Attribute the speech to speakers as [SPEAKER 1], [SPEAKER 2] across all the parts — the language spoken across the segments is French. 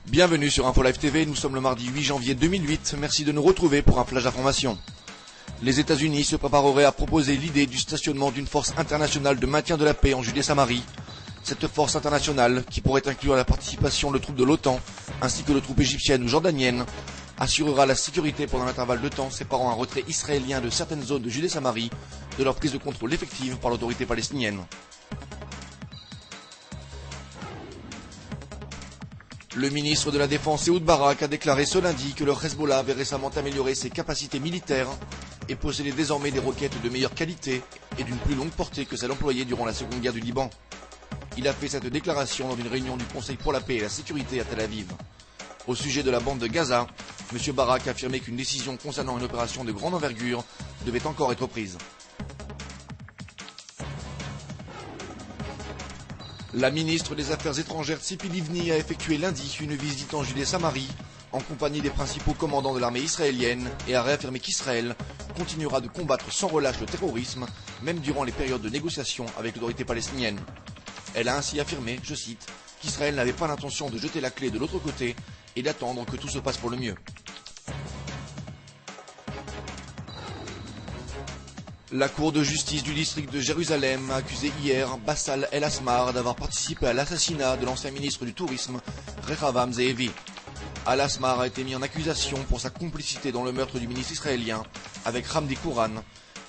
[SPEAKER 1] Bienvenue sur InfoLive TV, nous sommes le mardi 8 janvier 2008, merci de nous retrouver pour un flash d'information. Les États-Unis se prépareraient à proposer l'idée du stationnement d'une force internationale de maintien de la paix en Judée-Samarie. Cette force internationale, qui pourrait inclure la participation de troupes de l'OTAN, ainsi que de troupes égyptiennes ou jordaniennes, assurera la sécurité pendant l'intervalle de temps séparant un retrait israélien de certaines zones de Judée-Samarie de leur prise de contrôle effective par l'autorité palestinienne. Le ministre de la Défense Ehud Barak a déclaré ce lundi que le Hezbollah avait récemment amélioré ses capacités militaires et possédait désormais des roquettes de meilleure qualité et d'une plus longue portée que celles employées durant la Seconde Guerre du Liban. Il a fait cette déclaration dans une réunion du Conseil pour la paix et la sécurité à Tel Aviv. Au sujet de la bande de Gaza, M. Barak a affirmé qu'une décision concernant une opération de grande envergure devait encore être prise. La ministre des Affaires étrangères Tzipi Livni a effectué lundi une visite en Judée-Samarie en compagnie des principaux commandants de l'armée israélienne et a réaffirmé qu'Israël continuera de combattre sans relâche le terrorisme, même durant les périodes de négociation avec l'autorité palestinienne. Elle a ainsi affirmé, je cite, qu'Israël n'avait pas l'intention de jeter la clé de l'autre côté et d'attendre que tout se passe pour le mieux. La Cour de justice du district de Jérusalem a accusé hier Bassal El-Asmar d'avoir participé à l'assassinat de l'ancien ministre du Tourisme, Rehavam Ze'evi. Al-Asmar a été mis en accusation pour sa complicité dans le meurtre du ministre israélien avec Hamdi Kouran,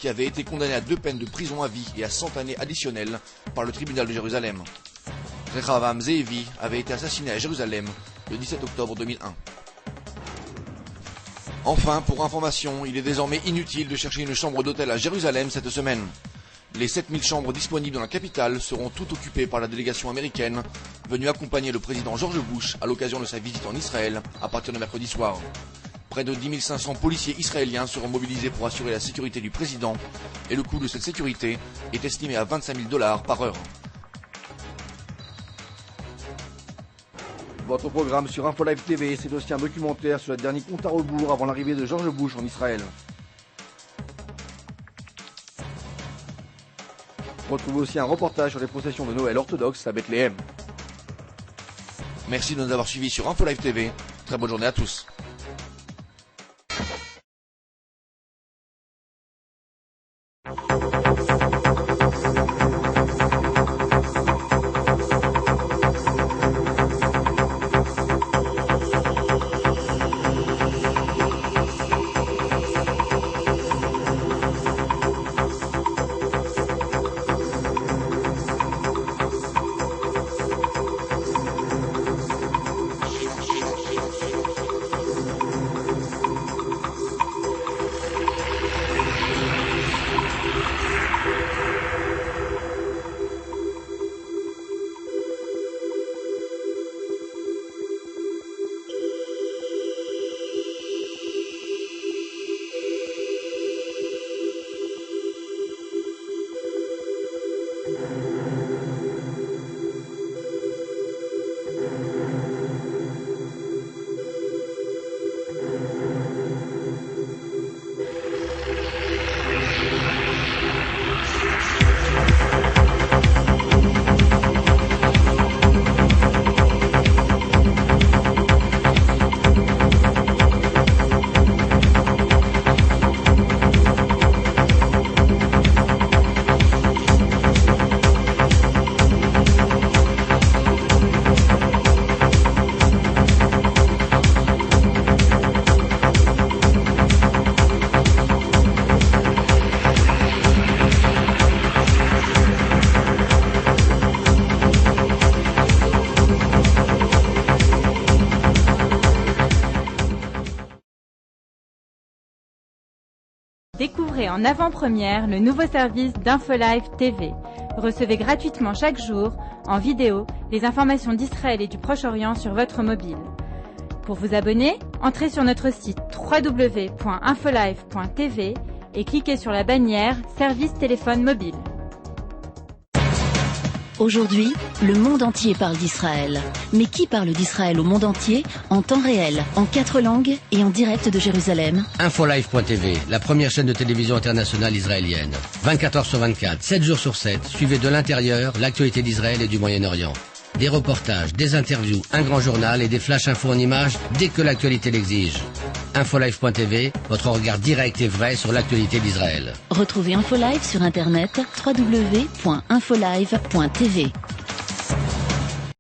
[SPEAKER 1] qui avait été condamné à 2 peines de prison à vie et à 100 années additionnelles par le tribunal de Jérusalem. Rehavam Ze'evi avait été assassiné à Jérusalem le 17 octobre 2001. Enfin, pour information, il est désormais inutile de chercher une chambre d'hôtel à Jérusalem cette semaine. Les 7000 chambres disponibles dans la capitale seront toutes occupées par la délégation américaine venue accompagner le président George Bush à l'occasion de sa visite en Israël à partir de mercredi soir. Près de 10 500 policiers israéliens seront mobilisés pour assurer la sécurité du président et le coût de cette sécurité est estimé à $25 000 par heure. Votre programme sur InfoLive TV, c'est aussi un documentaire sur le dernier compte à rebours avant l'arrivée de George Bush en Israël. Retrouvez aussi un reportage sur les processions de Noël orthodoxes à Bethléem. Merci de nous avoir suivis sur InfoLive TV. Très bonne journée à tous.
[SPEAKER 2] Découvrez en avant-première le nouveau service d'InfoLive TV. Recevez gratuitement chaque jour, en vidéo, les informations d'Israël et du Proche-Orient sur votre mobile. Pour vous abonner, entrez sur notre site www.infolive.tv et cliquez sur la bannière Service téléphone mobile.
[SPEAKER 3] Aujourd'hui, le monde entier parle d'Israël. Mais qui parle d'Israël au monde entier, en temps réel, en 4 langues et en direct de Jérusalem?
[SPEAKER 4] InfoLive.tv, la première chaîne de télévision internationale israélienne. 24 heures sur 24, 7 jours sur 7, suivez de l'intérieur l'actualité d'Israël et du Moyen-Orient. Des reportages, des interviews, un grand journal et des flash infos en images dès que l'actualité l'exige. Infolive.tv, votre regard direct et vrai sur l'actualité d'Israël.
[SPEAKER 3] Retrouvez InfoLive sur internet www.infolive.tv.